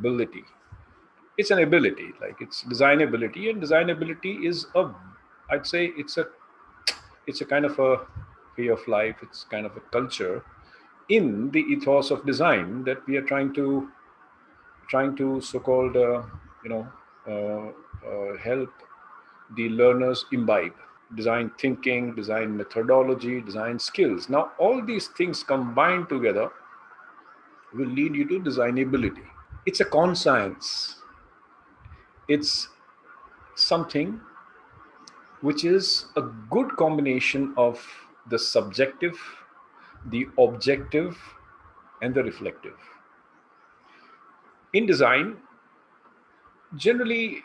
ability. It's an ability, like it's designability, and designability is I'd say it's a kind of a way of life. It's kind of a culture in the ethos of design that we are trying to so-called help the learners imbibe. Design thinking, design methodology, design skills. Now all these things combined together will lead you to designability. It's a conscience. It's something which is a good combination of the subjective, the objective, and the reflective. In design, generally,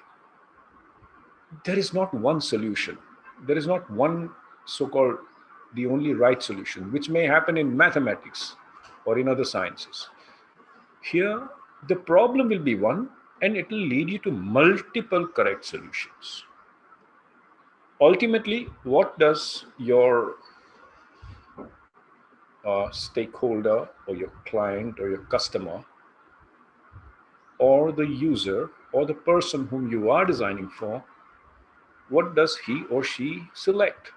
there is not one solution. There is not one so-called the only right solution, which may happen in mathematics or in other sciences. Here, the problem will be one, and it will lead you to multiple correct solutions. Ultimately, what does your stakeholder or your client or your customer or the user or the person whom you are designing for, what does he or she select?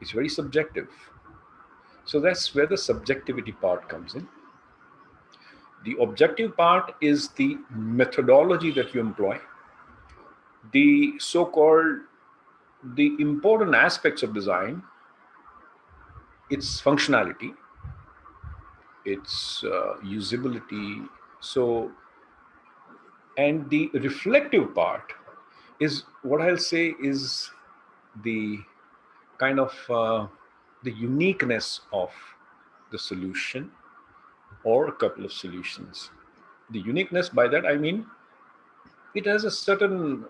It's very subjective. So that's where the subjectivity part comes in. The objective part is the methodology that you employ, the so-called the important aspects of design, its functionality, its usability. So, and the reflective part is what I'll say is the kind of the uniqueness of the solution or a couple of solutions. The uniqueness, by that I mean it has a certain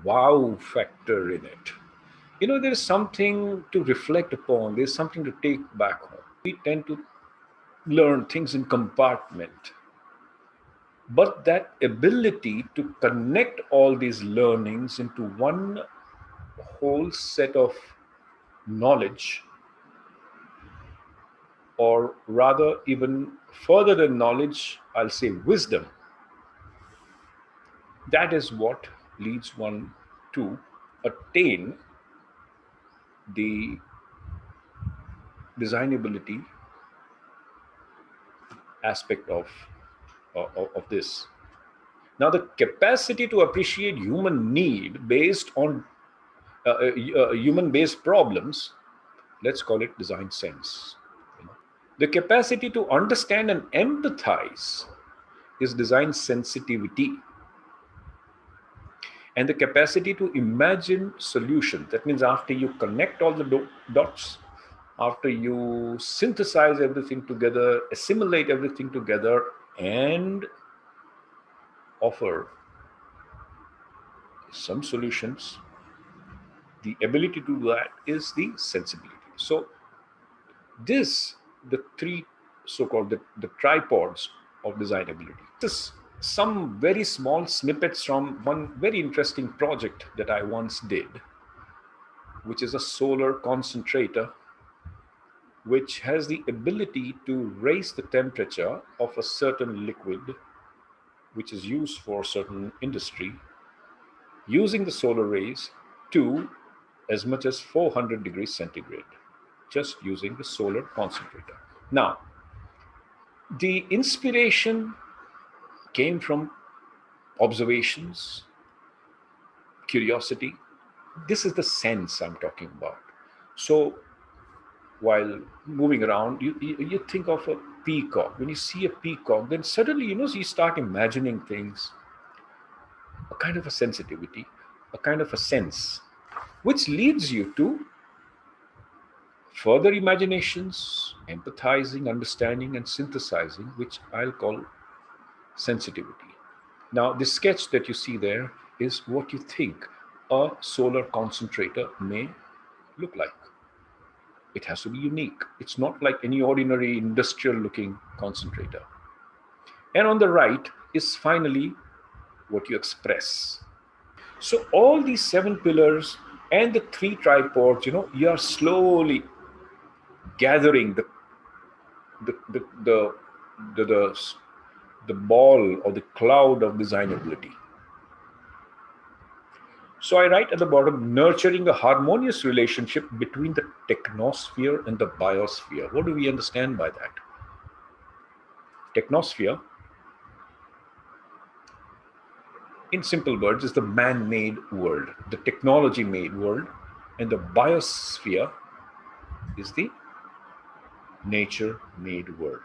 wow factor in it. There's something to reflect upon, there's something to take back home. We tend to learn things in compartment, but that ability to connect all these learnings into one whole set of knowledge, or rather even further than knowledge, I'll say wisdom, that is what leads one to attain the designability aspect of this. Now, the capacity to appreciate human need based on human-based problems, let's call it design sense. The capacity to understand and empathize is design sensitivity. And the capacity to imagine solutions, that means after you connect all the dots, after you synthesize everything together, assimilate everything together, and offer some solutions, the ability to do that is the sensibility. So the three so-called the tripods of designability. This some very small snippets from one very interesting project that I once did, which is a solar concentrator, which has the ability to raise the temperature of a certain liquid, which is used for certain industry, using the solar rays to as much as 400 degrees centigrade, just using the solar concentrator. Now, the inspiration came from observations, curiosity. This is the sense I'm talking about. So while moving around, you think of a peacock. When you see a peacock, then suddenly, you start imagining things, a kind of a sensitivity, a kind of a sense, which leads you to further imaginations, empathizing, understanding, and synthesizing, which I'll call sensitivity. Now, this sketch that you see there is what you think a solar concentrator may look like. It has to be unique. It's not like any ordinary industrial looking concentrator. And on the right is finally what you express. So all these 7 pillars and the 3 tripods, you are slowly gathering the the ball or the cloud of designability. So I write at the bottom, nurturing a harmonious relationship between the technosphere and the biosphere. What do we understand by that? Technosphere, in simple words, is the man-made world, the technology-made world, and the biosphere is the nature-made world.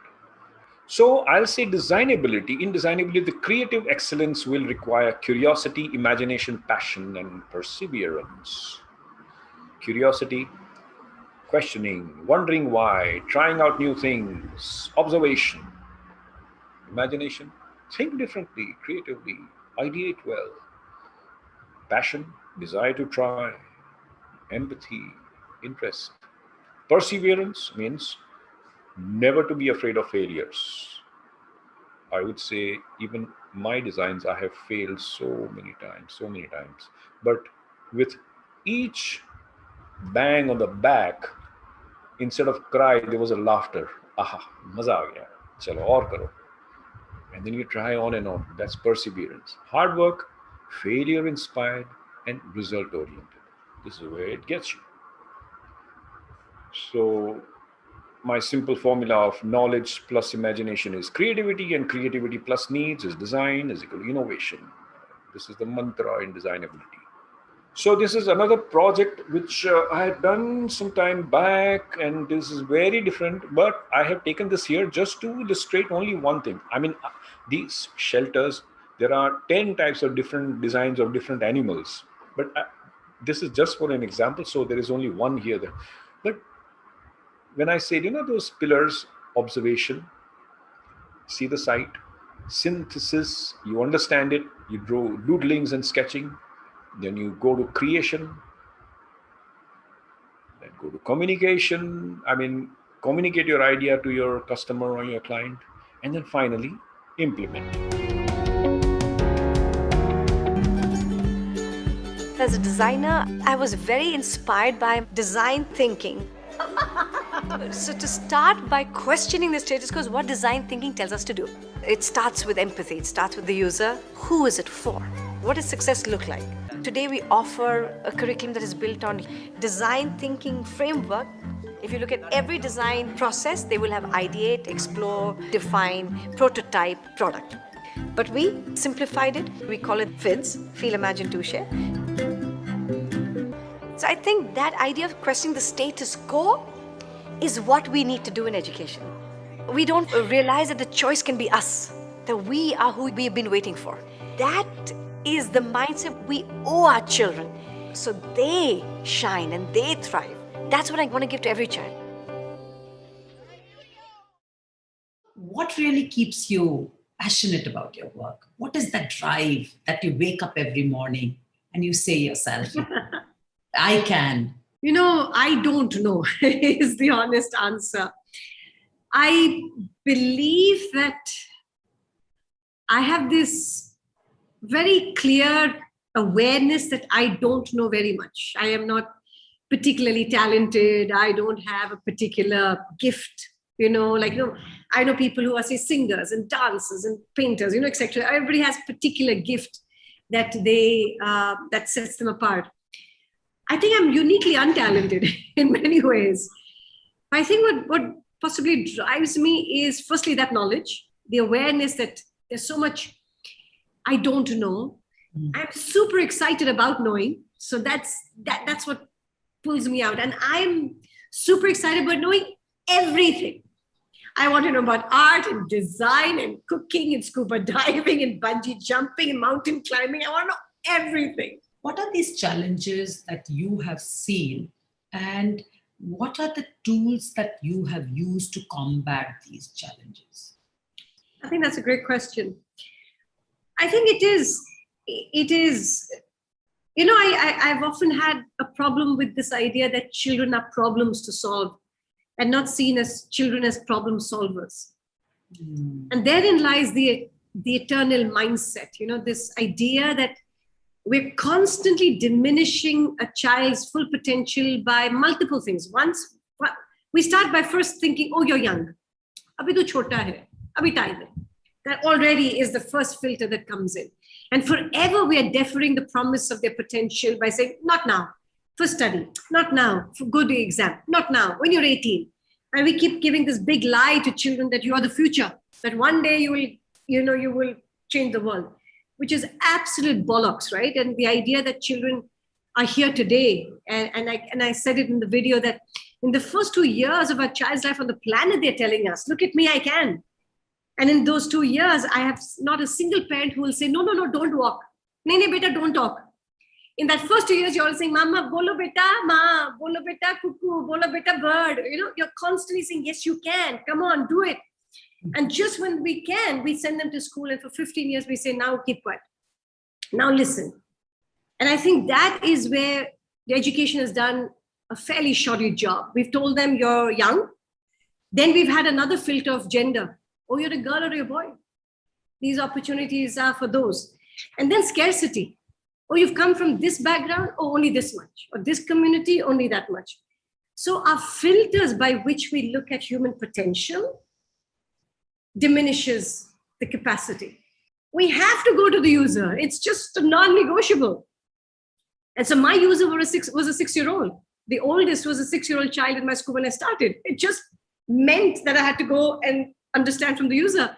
So I'll say designability. In designability, the creative excellence will require curiosity, imagination, passion, and perseverance. Curiosity, questioning, wondering why, trying out new things, observation. Imagination, think differently, creatively, ideate well. Passion, desire to try. Empathy, interest. Perseverance means never to be afraid of failures. I would say even my designs, I have failed so many times, so many times. But with each bang on the back, instead of cry, there was a laughter. Aha, maza aa gaya. Chalo aur karo. And then you try on and on. That's perseverance. Hard work, failure inspired, and result oriented. This is where it gets you. So my simple formula of knowledge plus imagination is creativity, and creativity plus needs is design is equal to innovation. This is the mantra in designability. So this is another project which I had done some time back, and this is very different, but I have taken this here just to illustrate only one thing. I mean, these shelters, there are 10 types of different designs of different animals, but this is just for an example, so there is only one here. But when I said, those pillars, observation, see the site, synthesis, you understand it, you draw doodlings and sketching, then you go to creation, then go to communication. I mean, communicate your idea to your customer or your client, and then finally implement. As a designer, I was very inspired by design thinking. So to start by questioning the status quo, what design thinking tells us to do. It starts with empathy. It starts with the user. Who is it for? What does success look like? Today we offer a curriculum that is built on design thinking framework. If you look at every design process, they will have ideate, explore, define, prototype, product. But we simplified it. We call it FIDS, feel, imagine, do, share. So I think that idea of questioning the status quo is what we need to do in education. We don't realize that the choice can be us, that we are who we have been waiting for. That is the mindset we owe our children, so they shine and they thrive. That's what I want to give to every child. What really keeps you passionate about your work? What is that drive that you wake up every morning and you say yourself, I can? I don't know is the honest answer. I believe that I have this very clear awareness that I don't know very much. I am not particularly talented. I don't have a particular gift. I know people who are, say, singers and dancers and painters, etc. Everybody has a particular gift that that sets them apart. I think I'm uniquely untalented in many ways. I think what possibly drives me is firstly that knowledge, the awareness that there's so much I don't know. I'm super excited about knowing. So that's what pulls me out. And I'm super excited about knowing everything. I want to know about art and design and cooking and scuba diving and bungee jumping and mountain climbing. I want to know everything. What are these challenges that you have seen, and what are the tools that you have used to combat these challenges? I think that's a great question. I think it is, I've often had a problem with this idea that children are problems to solve and not seen as children as problem solvers. And therein lies the eternal mindset, this idea that we're constantly diminishing a child's full potential by multiple things. Once we start by first thinking, oh, you're young. Abhi tu chota hai. Abhi time hai. That already is the first filter that comes in. And forever we are deferring the promise of their potential by saying, not now, for study, not now, for good exam, not now, when you're 18. And we keep giving this big lie to children that you are the future, that one day you will change the world, which is absolute bollocks, right? And the idea that children are here today, and I said it in the video, that in the first 2 years of our child's life on the planet, they're telling us, look at me, I can. And in those 2 years, I have not a single parent who will say, no, don't walk. Nee, beta, don't talk. In that first 2 years, you're all saying, mama, bolo beta, ma, bolo beta, cuckoo, bolo beta, bird. You're constantly saying, yes, you can. Come on, do it. And just when we can, we send them to school. And for 15 years, we say, now keep quiet. Now listen. And I think that is where the education has done a fairly shoddy job. We've told them you're young. Then we've had another filter of gender. Oh, you're a girl or you're a boy. These opportunities are for those. And then scarcity. Oh, you've come from this background, oh, only this much. Or this community, only that much. So our filters by which we look at human potential diminishes the capacity. We have to go to the user. It's just a non-negotiable. And so my user was a 6-year-old. The oldest was a 6-year-old child in my school when I started. It just meant that I had to go and understand from the user.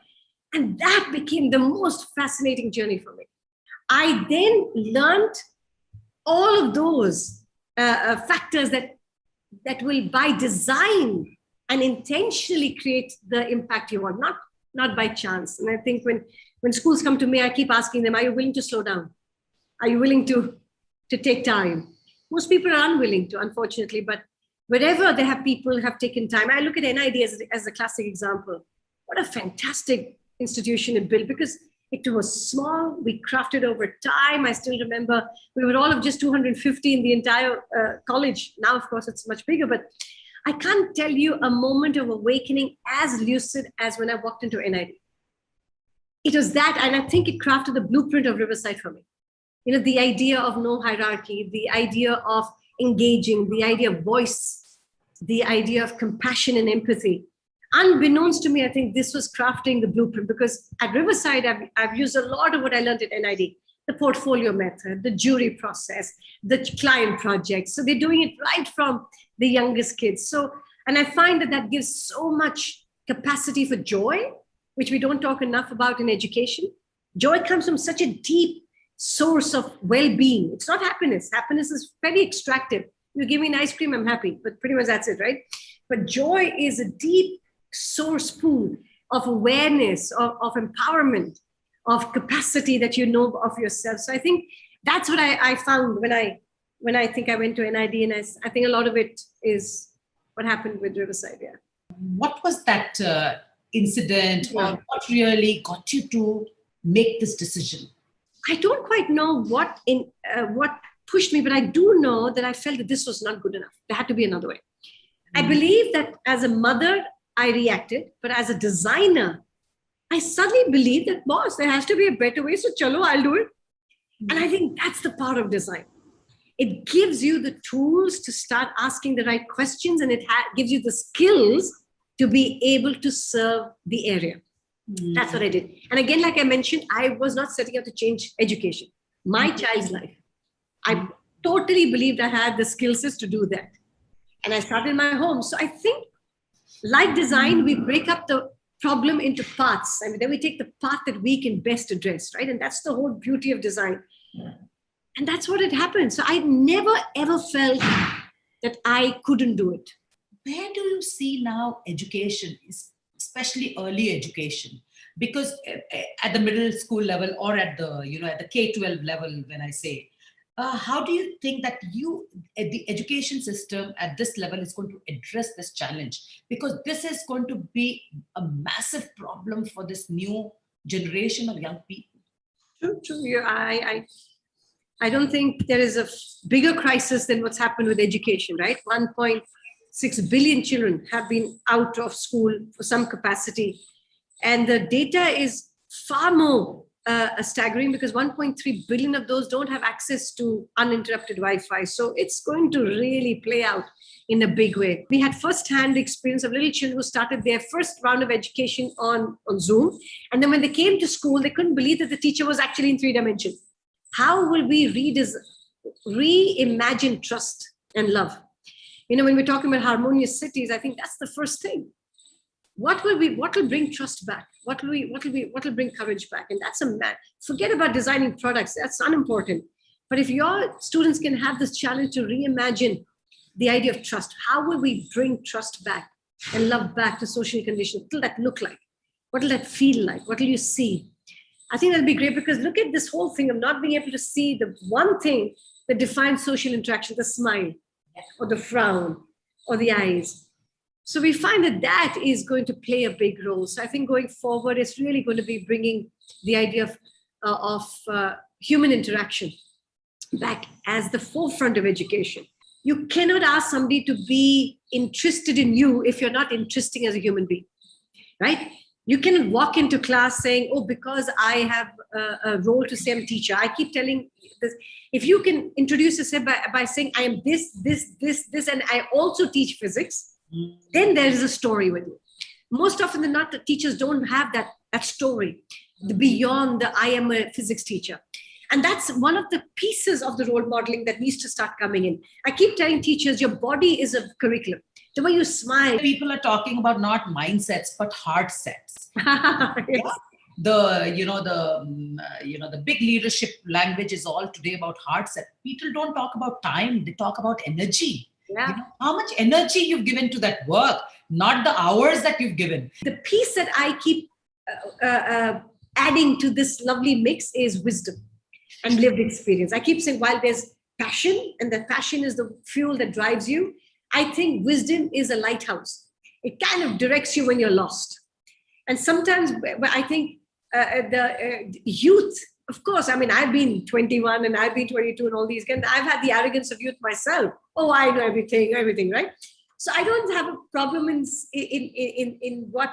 And that became the most fascinating journey for me. I then learned all of those factors that will by design and intentionally create the impact you want, not by chance. And I think when schools come to me, I keep asking them, are you willing to slow down? Are you willing to take time? Most people are unwilling to, unfortunately, but wherever they have people have taken time. I look at NID as a classic example. What a fantastic institution it built, because it was small. We crafted over time. I still remember we were all of just 250 in the entire college. Now, of course, it's much bigger, but I can't tell you a moment of awakening as lucid as when I walked into NID. It was that, and I think it crafted the blueprint of Riverside for me. The idea of no hierarchy, the idea of engaging, the idea of voice, the idea of compassion and empathy. Unbeknownst to me, I think this was crafting the blueprint, because at Riverside, I've used a lot of what I learned at NID, the portfolio method, the jury process, the client projects. So they're doing it right from the youngest kids. So, and I find that gives so much capacity for joy, which we don't talk enough about in education. Joy comes from such a deep source of well-being. It's not happiness. Happiness is very extractive. You give me an ice cream, I'm happy, but pretty much that's it, right? But joy is a deep source pool of awareness, of empowerment, of capacity that you know of yourself. So I think that's what I found when I think I went to NID, and I think a lot of it is what happened with Riverside. Yeah. What was that incident, or what really got you to make this decision? I don't quite know what pushed me, but I do know that I felt that this was not good enough. There had to be another way. I believe that as a mother, I reacted, but as a designer, I suddenly believed that, boss, there has to be a better way. So chalo, I'll do it. And I think that's the power of design. It gives you the tools to start asking the right questions, and it gives you the skills to be able to serve the area. That's what I did. And again, like I mentioned, I was not setting out to change education, my child's life. I totally believed I had the skill sets to do that. And I started in my home. So I think, like design, we break up the problem into parts. Then we take the part that we can best address, right? And that's the whole beauty of design. And that's what had happened. So I never, ever felt that I couldn't do it. Where do you see now education, especially early education? Because at the middle school level, or at the K-12 level, when I say, how do you think that the education system at this level is going to address this challenge? Because this is going to be a massive problem for this new generation of young people. True. I don't think there is a bigger crisis than what's happened with education, right? 1.6 billion children have been out of school for some capacity. And the data is far more staggering, because 1.3 billion of those don't have access to uninterrupted Wi-Fi. So it's going to really play out in a big way. We had first-hand experience of little children who started their first round of education on Zoom. And then when they came to school, they couldn't believe that the teacher was actually in 3 dimensions. How will we reimagine trust and love? When we're talking about harmonious cities, I think that's the first thing. What will bring trust back? What will bring courage back? And that's forget about designing products. That's unimportant. But if your students can have this challenge to reimagine the idea of trust, how will we bring trust back and love back to social conditions? What will that look like? What will that feel like? What will you see? I think that'll be great, because look at this whole thing of not being able to see the one thing that defines social interaction, the smile or the frown or the eyes. So we find that is going to play a big role. So I think going forward, it's really going to be bringing the idea of human interaction back as the forefront of education. You cannot ask somebody to be interested in you if you're not interesting as a human being, right? You can walk into class saying, oh, because I have a role to say I'm a teacher. I keep telling this. If you can introduce yourself by saying, I am this, and I also teach physics, then there is a story with you. Most often than not, the teachers don't have that story beyond the I am a physics teacher. And that's one of the pieces of the role modeling that needs to start coming in. I keep telling teachers, your body is a curriculum. The way you smile. People are talking about not mindsets, but heart sets. Yes. The big leadership language is all today about heart set. People don't talk about time. They talk about energy. Yeah. How much energy you've given to that work, not the hours that you've given. The piece that I keep adding to this lovely mix is wisdom and lived experience. I keep saying, while there's passion, and that passion is the fuel that drives you, I think wisdom is a lighthouse. It kind of directs you when you're lost. And sometimes I think the youth, of course, I mean, I've been 21 and I've been 22 and all these, and I've had the arrogance of youth myself. Oh, I know everything, right? So I don't have a problem in what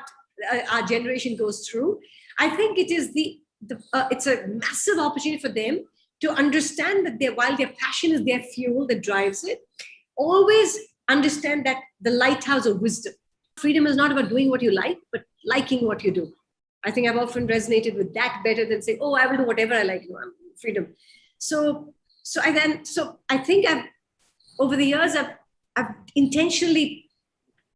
our generation goes through. I think it is it's a massive opportunity for them to understand that while their passion is their fuel that drives it, always understand that the lighthouse of wisdom. Freedom is not about doing what you like, but liking what you do. I think I've often resonated with that better than saying, oh, I will do whatever I like. No, I'm freedom. So I think over the years, I've intentionally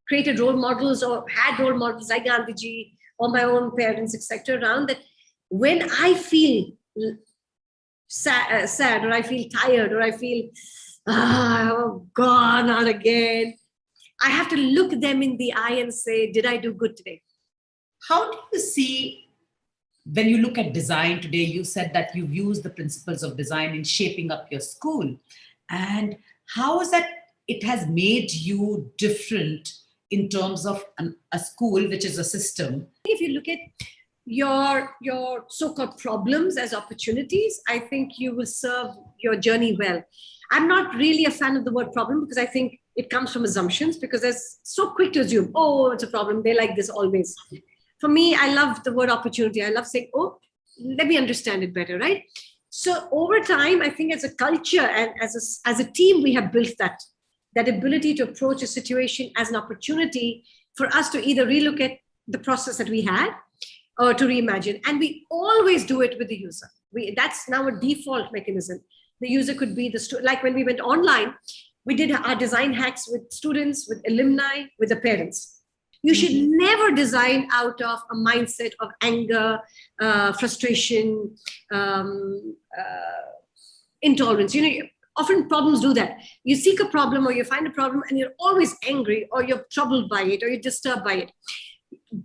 created role models or had role models like Gandhiji or my own parents, etc. around that. When I feel sad or I feel tired or I feel, oh God, not again, I have to look them in the eye and say, did I do good today? How do you see, when you look at design today, you said that you've used the principles of design in shaping up your school. And how is that it has made you different in terms of a school, which is a system? If you look at your so-called problems as opportunities, I think you will serve your journey well. I'm not really a fan of the word problem, because I think it comes from assumptions, because they're so quick to assume, oh, it's a problem. They like this always. For me, I love the word opportunity. I love saying, oh, let me understand it better, right? So over time, I think as a culture and as a team, we have built that ability to approach a situation as an opportunity for us to either relook at the process that we had or to reimagine. And we always do it with the user. That's now a default mechanism. The user could be like when we went online, we did our design hacks with students, with alumni, with the parents. You should never design out of a mindset of anger, frustration, intolerance. Often problems do that. You seek a problem or you find a problem and you're always angry or you're troubled by it or you're disturbed by it.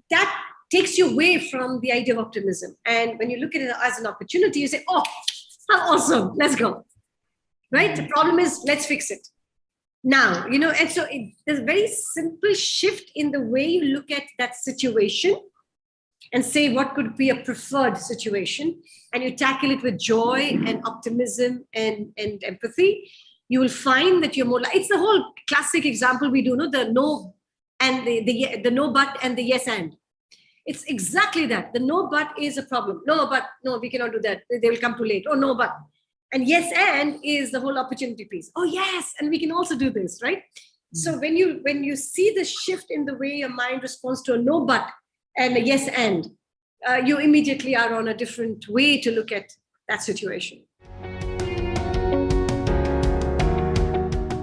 That takes you away from the idea of optimism. And when you look at it as an opportunity, you say, oh, how awesome, let's go. Right? The problem is, let's fix it. Now, and so there's a very simple shift in the way you look at that situation and say what could be a preferred situation, and you tackle it with joy and optimism and empathy. You will find that you're more like, it's the whole classic example we do, the no and the no but and the yes and. It's exactly that. The no but is a problem. No but, no, we cannot do that. They will come too late. Oh, no but. And yes and is the whole opportunity piece. Oh yes, and we can also do this, right? So when you see the shift in the way your mind responds to a no but and a yes and, you immediately are on a different way to look at that situation.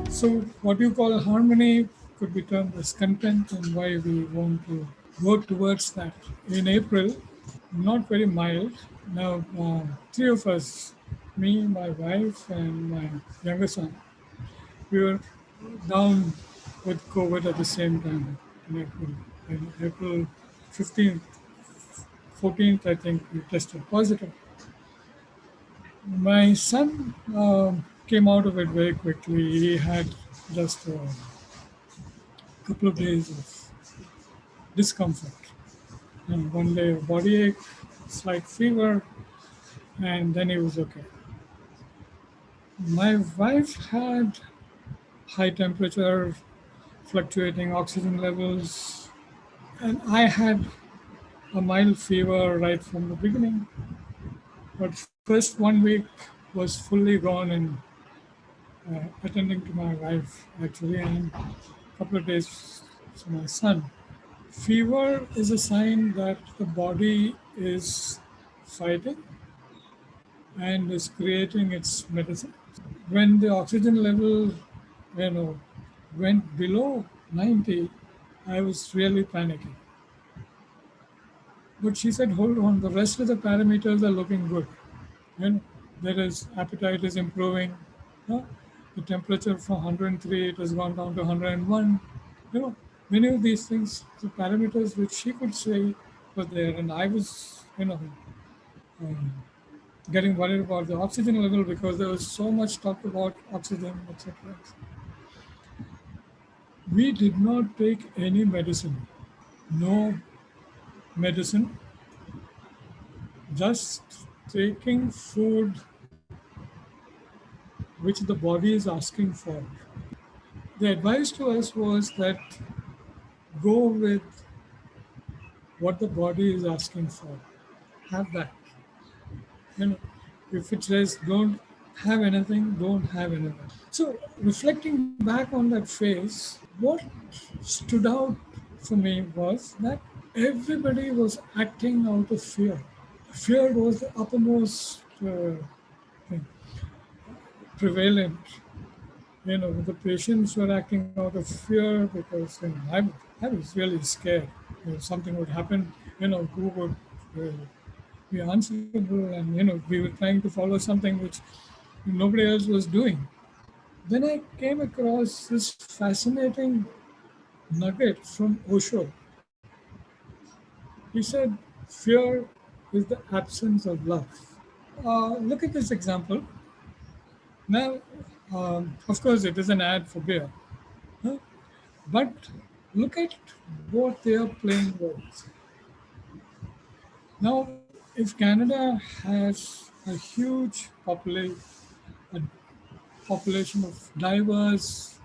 So what you call harmony could be termed as content, and why we want to work towards that. In April, not very mild. Now, three of us, me, my wife, and my younger son, we were down with COVID at the same time in April. In April 15th, 14th, I think we tested positive. My son came out of it very quickly. He had just a couple of days of discomfort. And one day a body ache, slight fever, and then he was okay. My wife had high temperature, fluctuating oxygen levels, and I had a mild fever right from the beginning. But first 1 week was fully gone in attending to my wife actually, and a couple of days to my son. Fever is a sign that the body is fighting and is creating its medicine. When the oxygen level, went below 90, I was really panicking. But she said, hold on, the rest of the parameters are looking good. And there is appetite is improving. The temperature from 103, it has gone down to 101. Many of these things, the parameters which she could say were there, and I was, getting worried about the oxygen level because there was so much talk about oxygen, etc. We did not take any medicine, no medicine, just taking food which the body is asking for. The advice to us was that go with what the body is asking for. Have that. If it says don't have anything, don't have anything. So reflecting back on that phase, what stood out for me was that everybody was acting out of fear. Fear was the uppermost thing, prevalent. The patients were acting out of fear because I was really scared. Something would happen. Who would be answerable? And we were trying to follow something which nobody else was doing. Then I came across this fascinating nugget from Osho. He said, fear is the absence of love. Look at this example. Now, of course, it is an ad for beer. Huh? But look at what they are playing with. Now, if Canada has a huge a population of diverse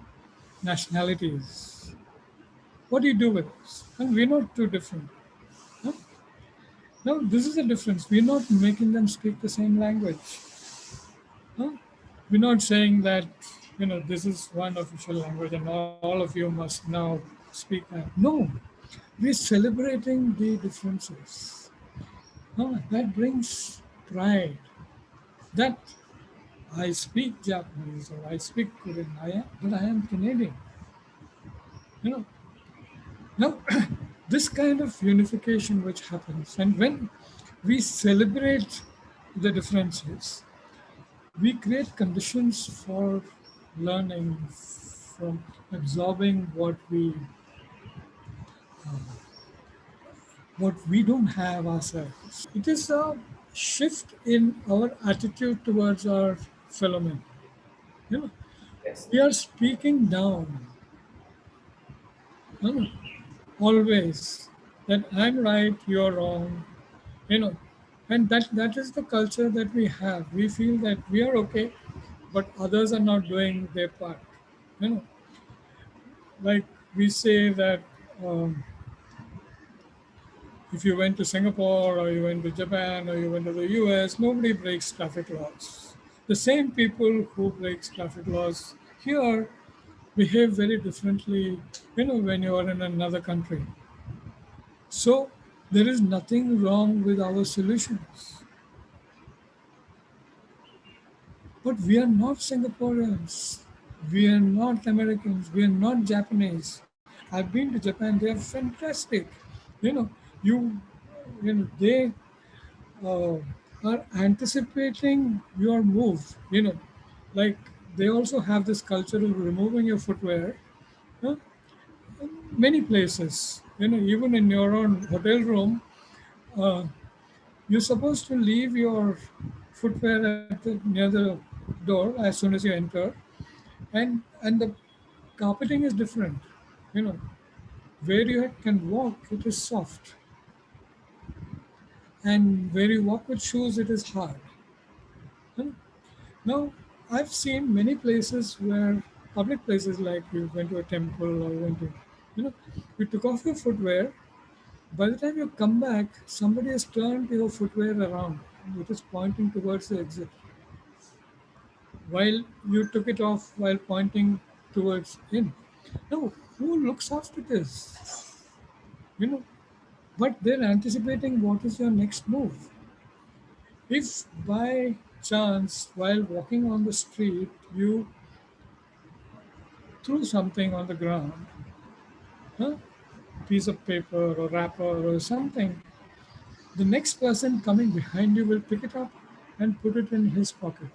nationalities, what do you do with this? And we're not too different. Huh? Now, this is the difference. We're not making them speak the same language. Huh? We're not saying that, this is one official language and all of you must now speak that. No, we're celebrating the differences. That brings pride. That I speak Japanese or I speak Korean, but I am Canadian. You know, Now, this kind of unification which happens, and when we celebrate the differences, we create conditions for learning, from absorbing what we don't have ourselves. It is a shift in our attitude towards our fellow men. You know, Yes. we are speaking down, you know, always that I'm right, you're wrong, you know, and that is the culture that we have. We feel that we are okay, but others are not doing their part. You know, like we say that um, If you went to Singapore or you went to Japan or you went to the US, nobody breaks traffic laws. The same people who breaks traffic laws here behave very differently, when you are in another country. So there is nothing wrong with our solutions. But we are not Singaporeans. We are not Americans. We are not Japanese. I've been to Japan. They are fantastic. You know, you, they uh, are anticipating your move. Like they also have this culture of removing your footwear. Huh? Many places, even in your own hotel room, uh, you're supposed to leave your footwear near the door as soon as you enter, and the carpeting is different. You know, where you can walk, it is soft, and where you walk with shoes, it is hard. You know? Now, I've seen many places where public places like you went to a temple or went to, you know, you took off your footwear. By the time you come back, somebody has turned your footwear around. It is pointing towards the exit. While you took it off while pointing towards in. Now, who looks after this? You know, but they're anticipating what is your next move. If by chance, while walking on the street, you threw something on the ground, huh? Piece of paper or wrapper or something, the next person coming behind you will pick it up and put it in his pocket.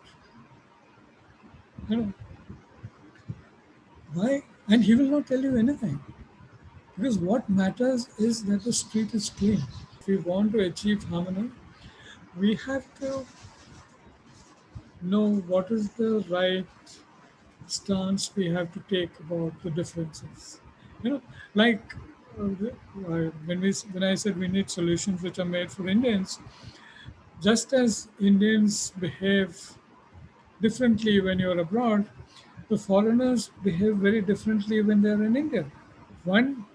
You know why? And he will not tell you anything. Because what matters is that the street is clean. If we want to achieve harmony, we have to know what is the right stance we have to take about the differences. You know, like when I said we need solutions which are made for Indians, just as Indians behave differently when you're abroad, the foreigners behave very differently when they're in India. One,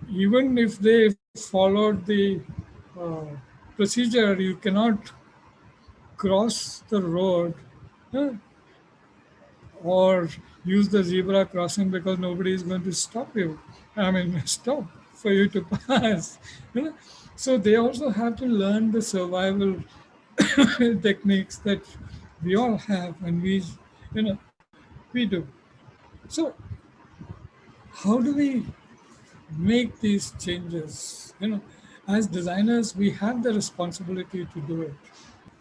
even if they followed the uh, procedure, you cannot cross the road, huh, or use the zebra crossing because nobody is going to stop you. I mean, stop for you to pass. You know? So they also have to learn the survival techniques that we all have, and we do. So how do we make these changes? As designers, we have the responsibility to do it.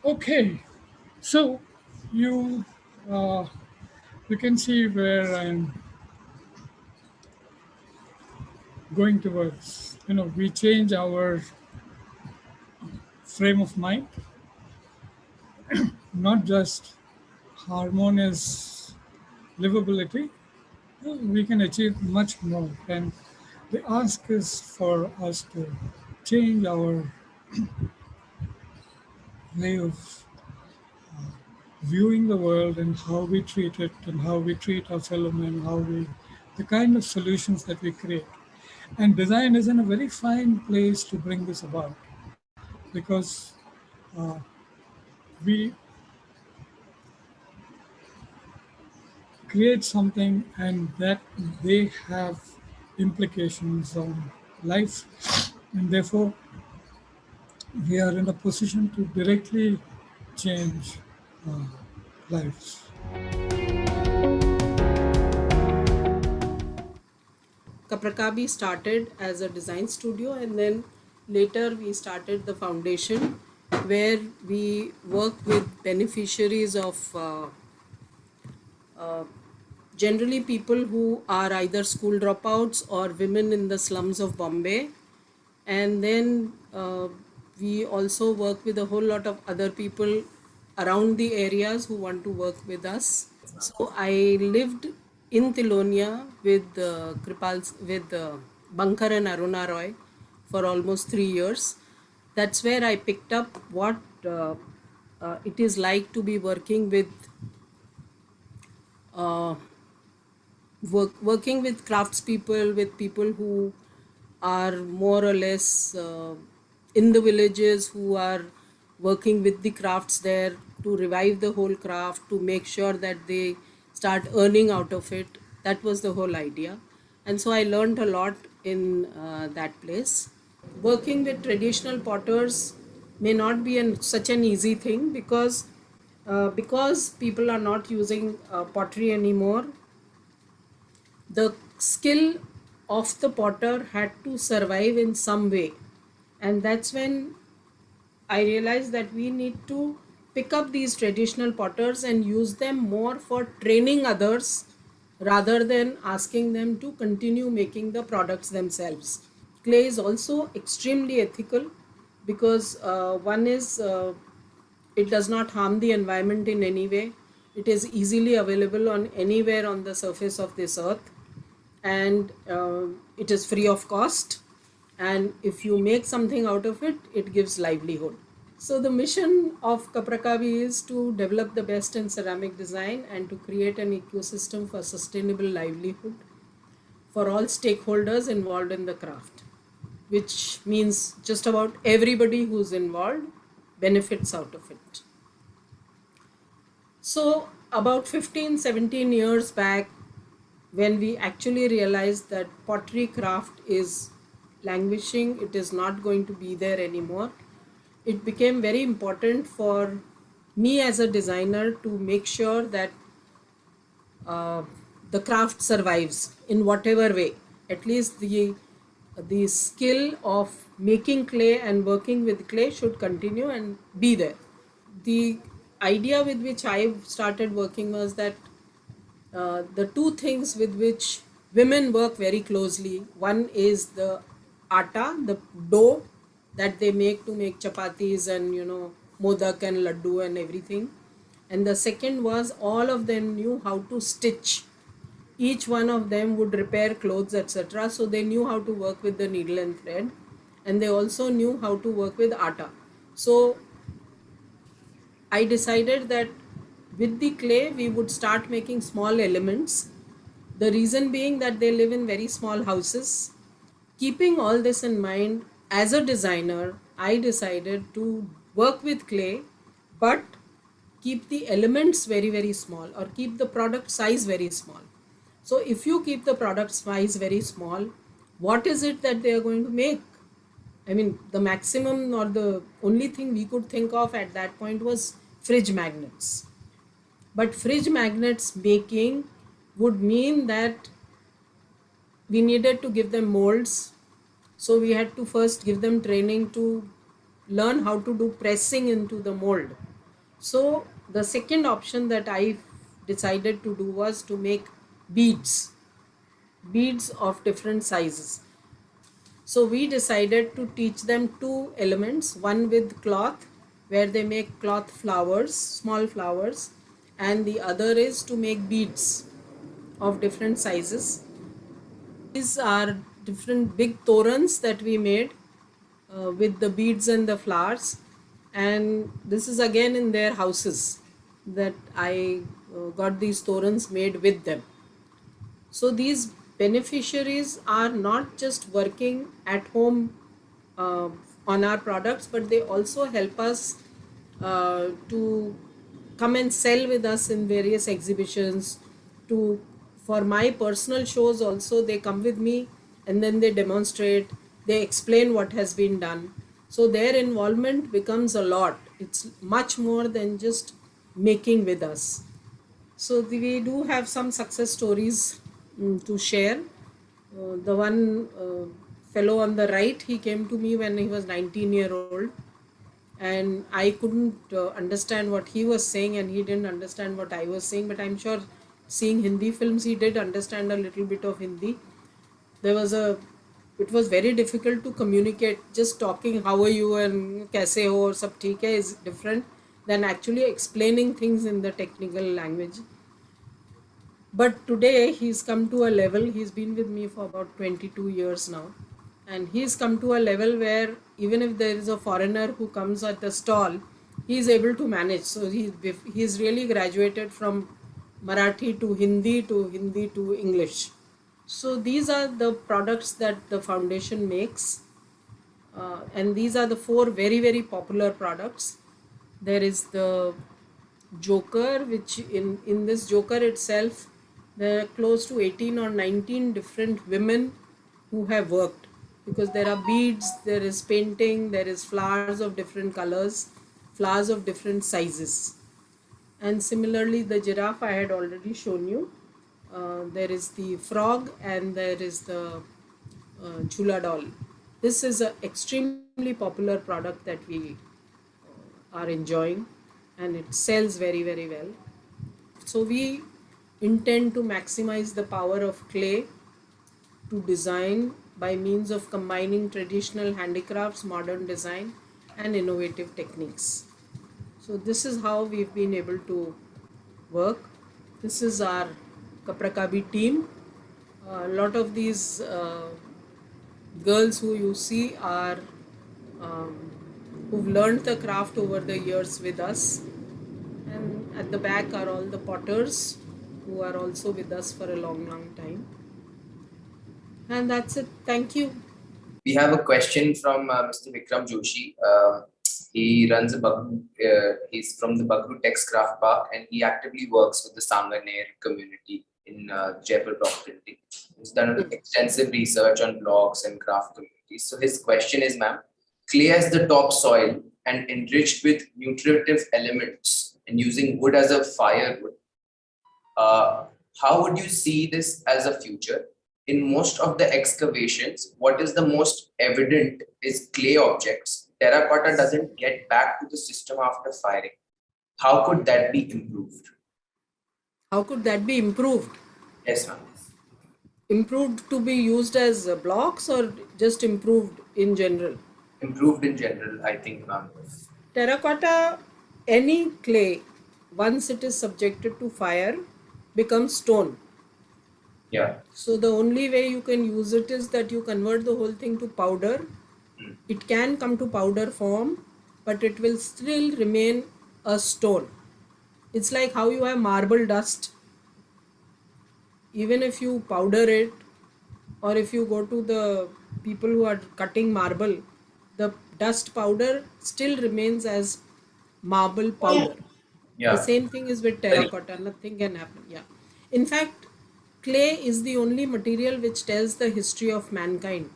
Okay, so you uh, you can see where I'm going towards. We change our frame of mind, not just harmonious livability. We can achieve much more, and the ask is for us to change our way of viewing the world and how we treat it and how we treat our fellow men, the kind of solutions that we create. And design is in a very fine place to bring this about because we create something and that they have implications on life, and therefore we are in a position to directly change uh, lives. Kaprakabi started as a design studio, and then later we started the foundation where we work with beneficiaries of generally people who are either school dropouts or women in the slums of Bombay. And then we also work with a whole lot of other people around the areas who want to work with us. So I lived in Tilonia with Bankar and Aruna Roy for almost 3 years. That's where I picked up what it is like to be working with working with craftspeople, with people who are more or less in the villages, who are working with the crafts there to revive the whole craft, to make sure that they start earning out of it. That was the whole idea. And so I learned a lot in that place. Working with traditional potters may not be such an easy thing, because people are not using pottery anymore. The skill of the potter had to survive in some way, and that's when I realized that we need to pick up these traditional potters and use them more for training others rather than asking them to continue making the products themselves. Clay is also extremely ethical, because one is, it does not harm the environment in any way. It is easily available on anywhere on the surface of this earth, and it is free of cost. And if you make something out of it, it gives livelihood. So the mission of Kaprakavi is to develop the best in ceramic design and to create an ecosystem for sustainable livelihood for all stakeholders involved in the craft, which means just about everybody who's involved benefits out of it. So about 15, 17 years back, when we actually realized that pottery craft is languishing, it is not going to be there anymore, it became very important for me as a designer to make sure that the craft survives in whatever way. At least the skill of making clay and working with clay should continue and be there. The idea with which I started working was that the two things with which women work very closely, one is the atta, the dough that they make to make chapatis and modak and laddu and everything, and the second was all of them knew how to stitch. Each one of them would repair clothes, etc. So they knew how to work with the needle and thread, and they also knew how to work with atta. So I decided that with the clay we would start making small elements. The reason being that they live in very small houses. Keeping all this in mind, as a designer, I decided to work with clay, but keep the elements very, very small, or keep the product size very small. So if you keep the product size very small, what is it that they are going to make? I mean, the maximum or the only thing we could think of at that point was fridge magnets. But fridge magnets making would mean that we needed to give them molds. So we had to first give them training to learn how to do pressing into the mold. So the second option that I decided to do was to make beads of different sizes. So we decided to teach them two elements, one with cloth, where they make cloth flowers, small flowers, and the other is to make beads of different sizes. These are different big torans that we made with the beads and the flowers, and this is again in their houses that I got these torans made with them. So these beneficiaries are not just working at home on our products, but they also help us to come and sell with us in various exhibitions. For my personal shows also, they come with me and then they demonstrate, they explain what has been done. So their involvement becomes a lot. It's much more than just making with us. So we do have some success stories to share. The one fellow on the right, he came to me when he was 19-year-old, and I couldn't understand what he was saying, and he didn't understand what I was saying, but I'm sure seeing Hindi films he did understand a little bit of Hindi. It was very difficult to communicate. Just talking how are you and kaise ho or sab theek hai is different than actually explaining things in the technical language. But today he's come to a level, he's been with me for about 22 years now, and he's come to a level where even if there is a foreigner who comes at the stall, he's able to manage. So he's really graduated from Marathi to Hindi to English. So these are the products that the foundation makes, and these are the four very, very popular products. There is the Joker, which in this Joker itself, there are close to 18 or 19 different women who have worked, because there are beads, there is painting, there is flowers of different colors, flowers of different sizes. And similarly, the giraffe I had already shown you. There is the frog and there is the chula doll. This is an extremely popular product that we are enjoying, and it sells very, very well. So we intend to maximize the power of clay to design by means of combining traditional handicrafts, modern design, and innovative techniques. So this is how we've been able to work. This is our Kaprakabi team. A lot of these girls who you see are who've learned the craft over the years with us. And at the back are all the potters who are also with us for a long, long time. And that's it. Thank you. We have a question from Mr. Vikram Joshi. He runs a he's from the Bagru Text Craft Park, and he actively works with the Sanganer community in Jaipur property. He's done extensive research on blogs and craft communities. So his question is, ma'am, clay as the topsoil and enriched with nutritive elements and using wood as a firewood. How would you see this as a future? In most of the excavations, what is the most evident is clay objects. Terracotta doesn't get back to the system after firing. How could that be improved? How could that be improved? Yes, ma'am. Improved to be used as blocks or just improved in general? Improved in general, I think, ma'am. Terracotta, any clay, once it is subjected to fire, becomes stone. Yeah. So the only way you can use it is that you convert the whole thing to powder. It can come to powder form, but it will still remain a stone. It's like how you have marble dust. Even if you powder it, or if you go to the people who are cutting marble, the dust powder still remains as marble powder. Yeah. The same thing is with terracotta. Nothing can happen. Yeah. In fact, clay is the only material which tells the history of mankind.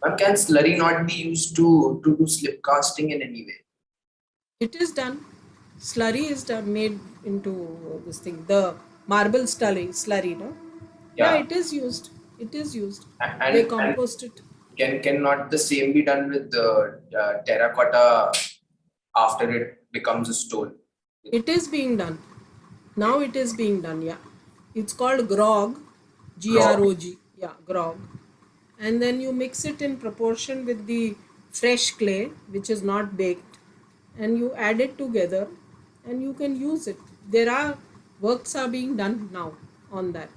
But can slurry not be used to do slip casting in any way? It is done. Slurry is done, made into this thing. The marble slurry, no? Yeah, it is used. It is used. And They compost it. Can not the same be done with the terracotta after it becomes a stone? It is being done. Now it is being done, yeah. It's called grog, Grog. Yeah, grog. And then you mix it in proportion with the fresh clay, which is not baked, and you add it together and you can use it. There are works are being done now on that.